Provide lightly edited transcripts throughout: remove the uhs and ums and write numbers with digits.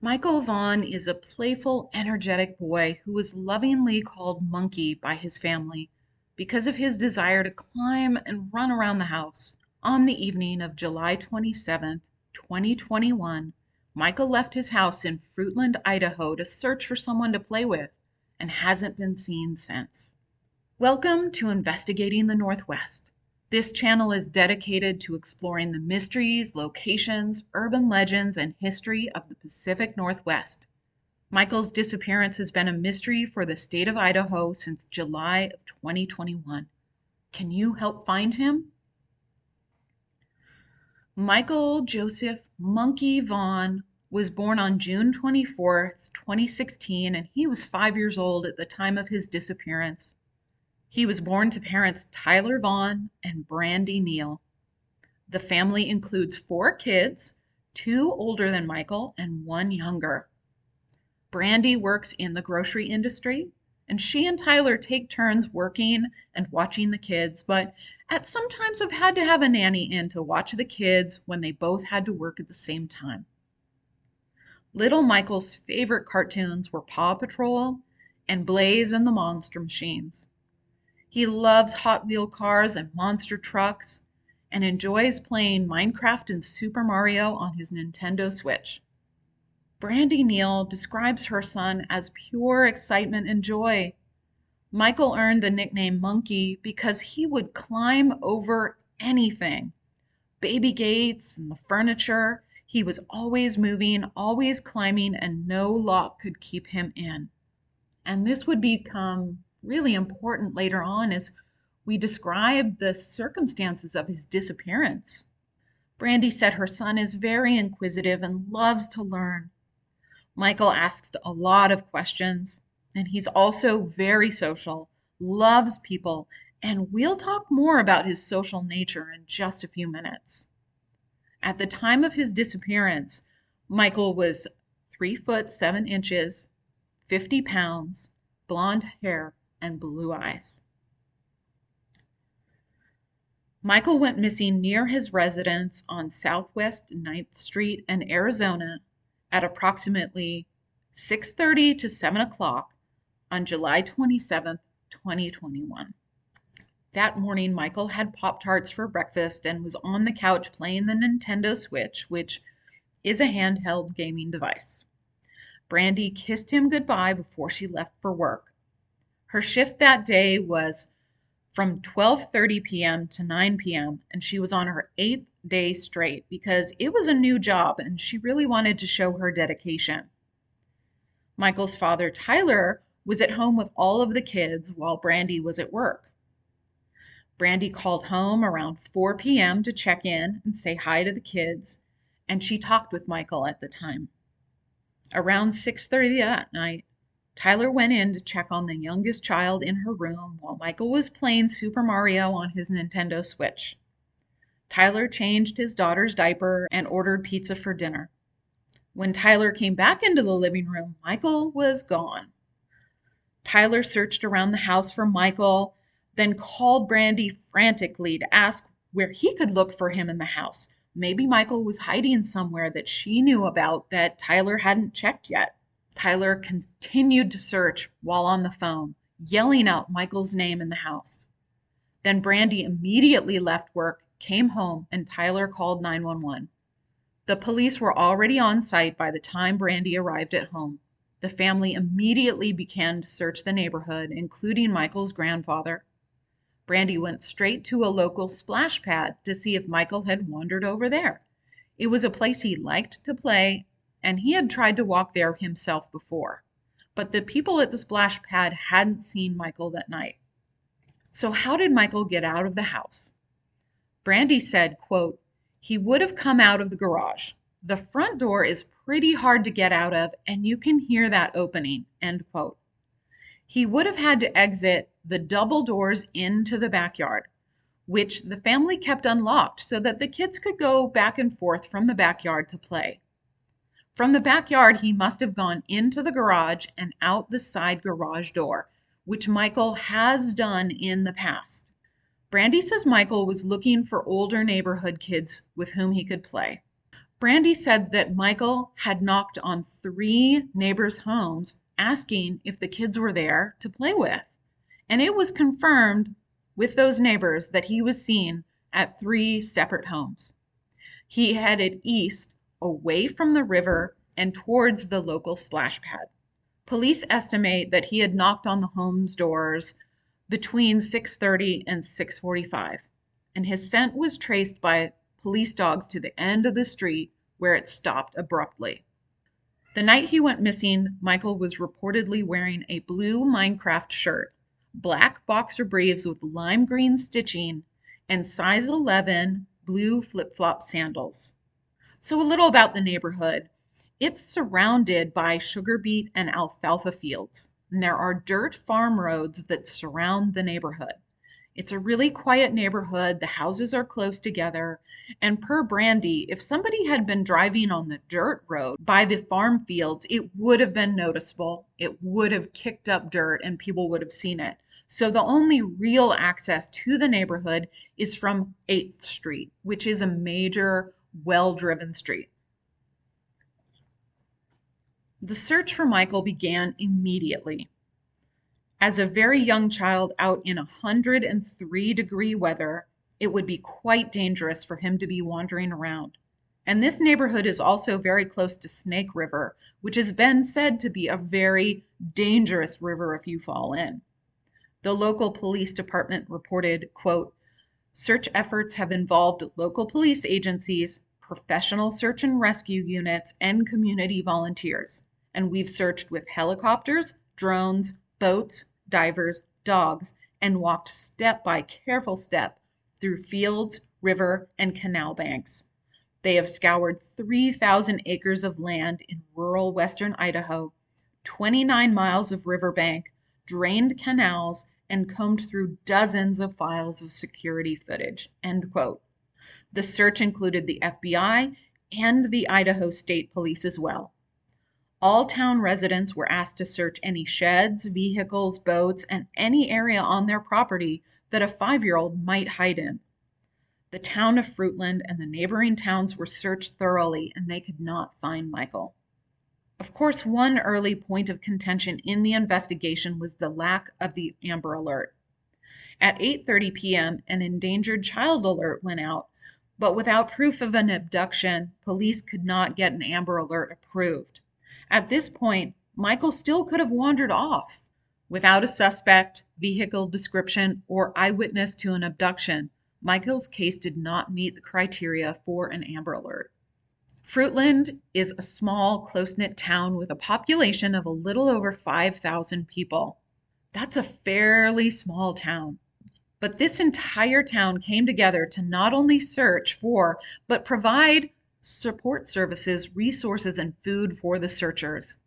Michael Vaughan is a playful, energetic boy who is lovingly called Monkey by his family because of his desire to climb and run around the house. On the evening of July 27th, 2021, Michael left his house in Fruitland, Idaho to search for someone to play with and hasn't been seen since. Welcome to Investigating the Northwest. This channel is dedicated to exploring the mysteries, locations, urban legends, and history of the Pacific Northwest. Michael's disappearance has been a mystery for the state of Idaho since July of 2021. Can you help find him? Michael Joseph Monkey Vaughan was born on June 24th, 2016, and he was 5 years old at the time of his disappearance. He was born to parents Tyler Vaughan and Brandy Neal. The family includes 4 kids, 2 older than Michael and 1 younger. Brandy works in the grocery industry, and she and Tyler take turns working and watching the kids, but at sometimes have had to have a nanny in to watch the kids when they both had to work at the same time. Little Michael's favorite cartoons were Paw Patrol and Blaze and the Monster Machines. He loves Hot Wheel cars and monster trucks and enjoys playing Minecraft and Super Mario on his Nintendo Switch. Brandy Neal describes her son as pure excitement and joy. Michael earned the nickname Monkey because he would climb over anything. Baby gates and the furniture. He was always moving, always climbing, and no lock could keep him in. And this would become really important later on as we describe the circumstances of his disappearance. Brandy said her son is very inquisitive and loves to learn. Michael asks a lot of questions, and he's also very social, loves people, and we'll talk more about his social nature in just a few minutes. At the time of his disappearance, Michael was 3 foot 7 inches, 50 pounds, blonde hair, and blue eyes. Michael went missing near his residence on Southwest 9th Street in Arizona at approximately 6:30 to 7 o'clock on July 27th, 2021. That morning, Michael had Pop-Tarts for breakfast and was on the couch playing the Nintendo Switch, which is a handheld gaming device. Brandy kissed him goodbye before she left for work. Her shift that day was from 12:30 p.m. to 9 p.m., and she was on her 8th day straight because it was a new job and she really wanted to show her dedication. Michael's father, Tyler, was at home with all of the kids while Brandy was at work. Brandy called home around 4 p.m. to check in and say hi to the kids, and she talked with Michael at the time. Around 6:30 that night, Tyler went in to check on the youngest child in her room while Michael was playing Super Mario on his Nintendo Switch. Tyler changed his daughter's diaper and ordered pizza for dinner. When Tyler came back into the living room, Michael was gone. Tyler searched around the house for Michael, then called Brandy frantically to ask where he could look for him in the house. Maybe Michael was hiding somewhere that she knew about that Tyler hadn't checked yet. Tyler continued to search while on the phone, yelling out Michael's name in the house. Then Brandy immediately left work, came home, and Tyler called 911. The police were already on site by the time Brandy arrived at home. The family immediately began to search the neighborhood, including Michael's grandfather. Brandy went straight to a local splash pad to see if Michael had wandered over there. It was a place he liked to play, and he had tried to walk there himself before. But the people at the splash pad hadn't seen Michael that night. So how did Michael get out of the house? Brandy said, quote, "He would have come out of the garage. The front door is pretty hard to get out of, and you can hear that opening," end quote. He would have had to exit the double doors into the backyard, which the family kept unlocked so that the kids could go back and forth from the backyard to play. From the backyard, he must have gone into the garage and out the side garage door, which Michael has done in the past. Brandy says Michael was looking for older neighborhood kids with whom he could play. Brandy said that Michael had knocked on 3 neighbors' homes asking if the kids were there to play with. And it was confirmed with those neighbors that he was seen at 3 separate homes. He headed east, away from the river and towards the local splash pad. Police estimate that he had knocked on the home's doors between 6:30 and 6:45, and his scent was traced by police dogs to the end of the street where it stopped abruptly. The night he went missing, Michael was reportedly wearing a blue Minecraft shirt, black boxer briefs with lime green stitching, and size 11 blue flip-flop sandals. So a little about the neighborhood. It's surrounded by sugar beet and alfalfa fields, and there are dirt farm roads that surround the neighborhood. It's a really quiet neighborhood. The houses are close together. And per Brandy, if somebody had been driving on the dirt road by the farm fields, it would have been noticeable. It would have kicked up dirt and people would have seen it. So the only real access to the neighborhood is from 8th Street, which is a major, well-driven street. The search for Michael began immediately. As a very young child out in 103-degree weather, it would be quite dangerous for him to be wandering around. And this neighborhood is also very close to Snake River, which has been said to be a very dangerous river if you fall in. The local police department reported, quote, "Search efforts have involved local police agencies, professional search and rescue units, and community volunteers. And we've searched with helicopters, drones, boats, divers, dogs, and walked step by careful step through fields, river, and canal banks. They have scoured 3,000 acres of land in rural western Idaho, 29 miles of riverbank, drained canals, and combed through dozens of files of security footage." End quote. The search included the FBI and the Idaho State Police as well. All town residents were asked to search any sheds, vehicles, boats, and any area on their property that a 5-year-old might hide in. The town of Fruitland and the neighboring towns were searched thoroughly, and they could not find Michael. Of course, one early point of contention in the investigation was the lack of the Amber Alert. At 8:30 p.m., an endangered child alert went out, but without proof of an abduction, police could not get an Amber Alert approved. At this point, Michael still could have wandered off. Without a suspect, vehicle description, or eyewitness to an abduction, Michael's case did not meet the criteria for an Amber Alert. Fruitland is a small, close-knit town with a population of a little over 5,000 people. That's a fairly small town. But this entire town came together to not only search for, but provide support services, resources, and food for the searchers.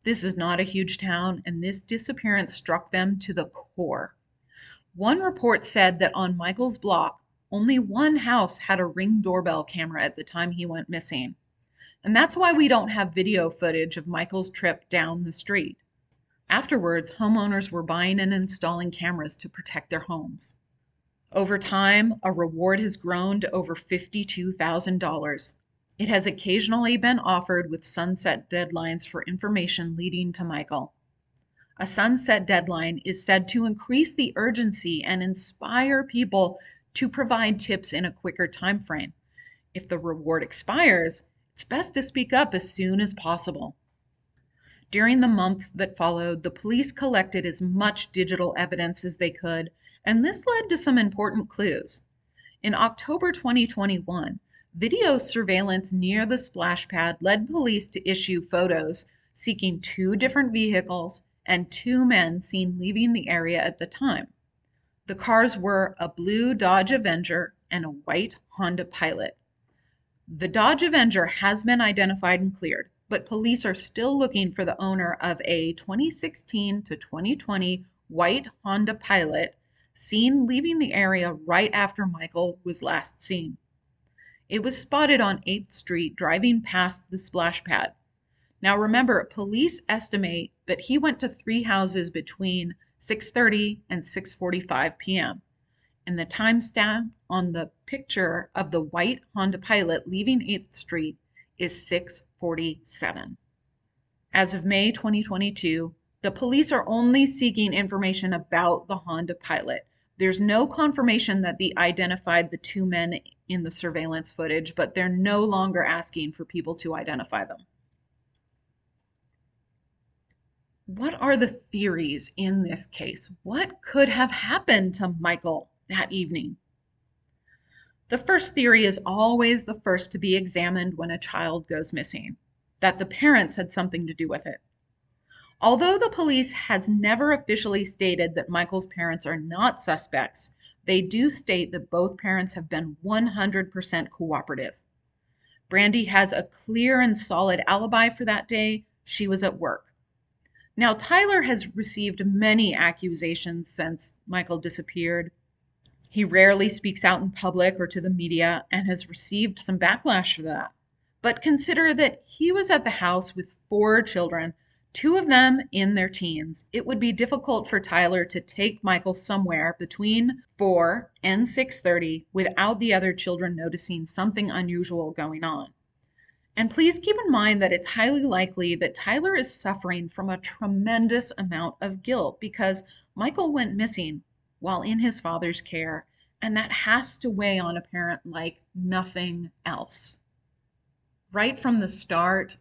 This is not a huge town, and this disappearance struck them to the core. One report said that on Michael's block, only one house had a Ring doorbell camera at the time he went missing. And that's why we don't have video footage of Michael's trip down the street. Afterwards, homeowners were buying and installing cameras to protect their homes. Over time, a reward has grown to over $52,000. It has occasionally been offered with sunset deadlines for information leading to Michael. A sunset deadline is said to increase the urgency and inspire people to provide tips in a quicker time frame. If the reward expires, it's best to speak up as soon as possible. During the months that followed, the police collected as much digital evidence as they could, and this led to some important clues. In October 2021, video surveillance near the splash pad led police to issue photos seeking 2 different vehicles and 2 men seen leaving the area at the time. The cars were a blue Dodge Avenger and a white Honda Pilot. The Dodge Avenger has been identified and cleared, but police are still looking for the owner of a 2016 to 2020 white Honda Pilot seen leaving the area right after Michael was last seen. It was spotted on 8th Street driving past the splash pad. Now remember, police estimate that he went to 3 houses between 6:30 and 6:45 p.m. And the timestamp on the picture of the white Honda Pilot leaving 8th Street is 6:47. As of May 2022, the police are only seeking information about the Honda Pilot. There's no confirmation that they identified the two men in the surveillance footage, but they're no longer asking for people to identify them. What are the theories in this case? What could have happened to Michael that evening? The first theory is always the first to be examined when a child goes missing, that the parents had something to do with it. Although the police has never officially stated that Michael's parents are not suspects, they do state that both parents have been 100% cooperative. Brandy has a clear and solid alibi for that day. She was at work. Now, Tyler has received many accusations since Michael disappeared. He rarely speaks out in public or to the media and has received some backlash for that. But consider that he was at the house with 4 children, 2 of them in their teens. It would be difficult for Tyler to take Michael somewhere between 4 and 6:30 without the other children noticing something unusual going on. And please keep in mind that it's highly likely that Tyler is suffering from a tremendous amount of guilt because Michael went missing while in his father's care, and that has to weigh on a parent like nothing else. Right from the start,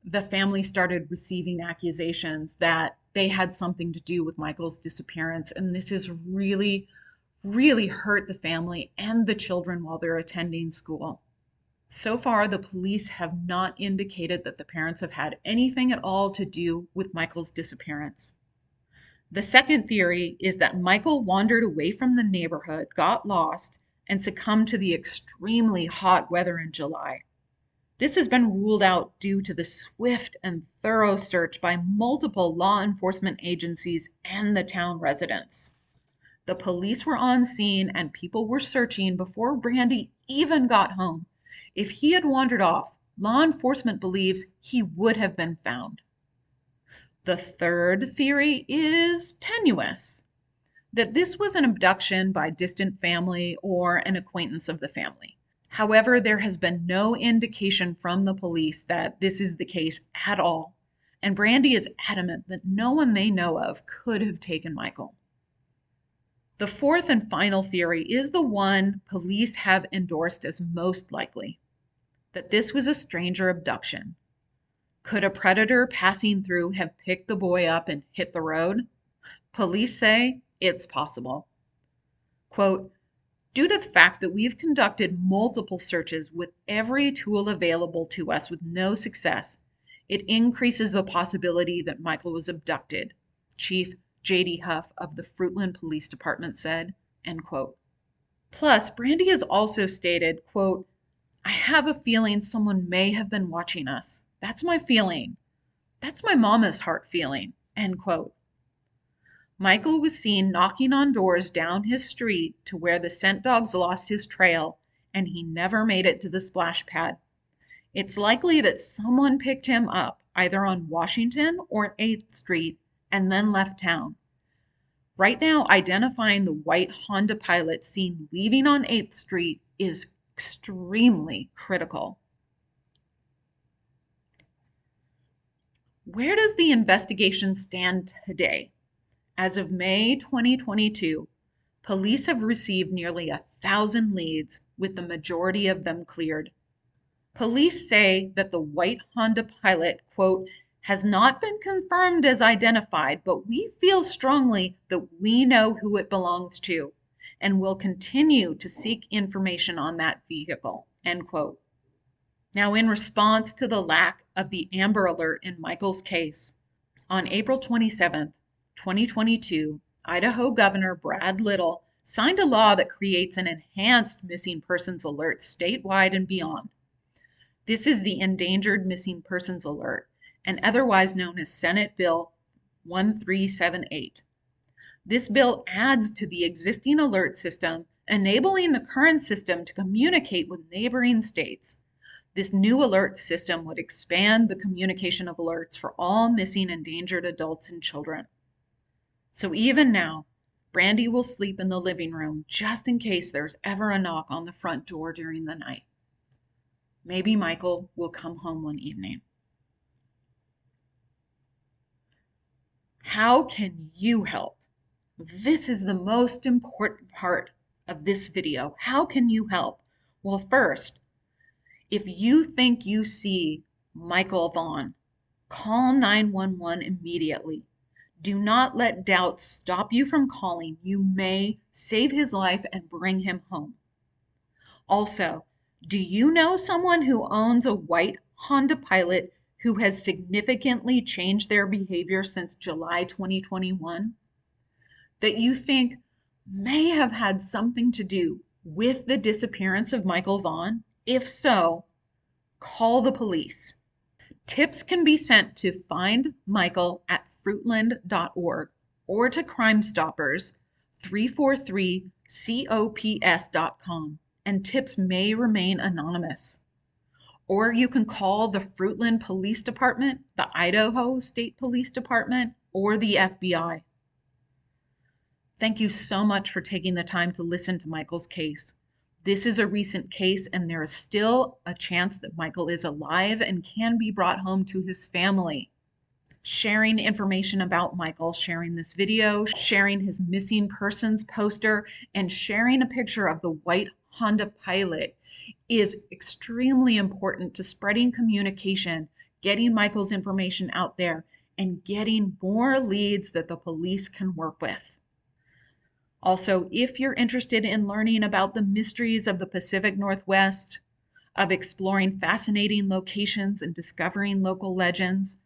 the family started receiving accusations that they had something to do with Michael's disappearance, and this has really, really hurt the family and the children while they're attending school. So far, the police have not indicated that the parents have had anything at all to do with Michael's disappearance. The second theory is that Michael wandered away from the neighborhood, got lost, and succumbed to the extremely hot weather in July. This has been ruled out due to the swift and thorough search by multiple law enforcement agencies and the town residents. The police were on scene and people were searching before Brandy even got home. If he had wandered off, law enforcement believes he would have been found. The third theory is tenuous, that this was an abduction by distant family or an acquaintance of the family. However, there has been no indication from the police that this is the case at all, and Brandy is adamant that no one they know of could have taken Michael. The fourth and final theory is the one police have endorsed as most likely, that this was a stranger abduction. Could a predator passing through have picked the boy up and hit the road? Police say it's possible. Quote, due to the fact that we've conducted multiple searches with every tool available to us with no success, it increases the possibility that Michael was abducted, Chief J.D. Huff of the Fruitland Police Department said, end quote. Plus, Brandy has also stated, quote, I have a feeling someone may have been watching us. That's my feeling. That's my mama's heart feeling, end quote. Michael was seen knocking on doors down his street to where the scent dogs lost his trail, and he never made it to the splash pad. It's likely that someone picked him up either on Washington or 8th Street and then left town. Right now, identifying the white Honda Pilot seen leaving on 8th Street is extremely critical. Where does the investigation stand today? As of May 2022, police have received nearly 1,000 leads, with the majority of them cleared. Police say that the white Honda Pilot, quote, has not been confirmed as identified, but we feel strongly that we know who it belongs to and will continue to seek information on that vehicle, end quote. Now, in response to the lack of the Amber Alert in Michael's case, on April 27th, 2022, Idaho Governor Brad Little signed a law that creates an enhanced missing persons alert statewide and beyond. This is the Endangered Missing Persons Alert, and otherwise known as Senate Bill 1378. This bill adds to the existing alert system, enabling the current system to communicate with neighboring states. This new alert system would expand the communication of alerts for all missing endangered adults and children. So even now, Brandy will sleep in the living room just in case there's ever a knock on the front door during the night. Maybe Michael will come home one evening. How can you help? This is the most important part of this video. How can you help? Well, first, if you think you see Michael Vaughan, call 911 immediately. Do not let doubt stop you from calling. You may save his life and bring him home. Also, do you know someone who owns a white Honda Pilot who has significantly changed their behavior since July 2021 that you think may have had something to do with the disappearance of Michael Vaughan? If so, call the police. Tips can be sent to findmichael@fruitland.org or to Crime Stoppers 343cops.com, and tips may remain anonymous. Or you can call the Fruitland Police Department, the Idaho State Police Department, or the FBI. Thank you so much for taking the time to listen to Michael's case. This is a recent case, and there is still a chance that Michael is alive and can be brought home to his family. Sharing information about Michael, sharing this video, sharing his missing persons poster, and sharing a picture of the white Honda Pilot is extremely important to spreading communication, getting Michael's information out there, and getting more leads that the police can work with. Also, if you're interested in learning about the mysteries of the Pacific Northwest, of exploring fascinating locations and discovering local legends,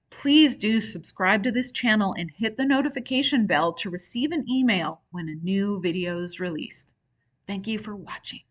please do subscribe to this channel and hit the notification bell to receive an email when a new video is released. Thank you for watching.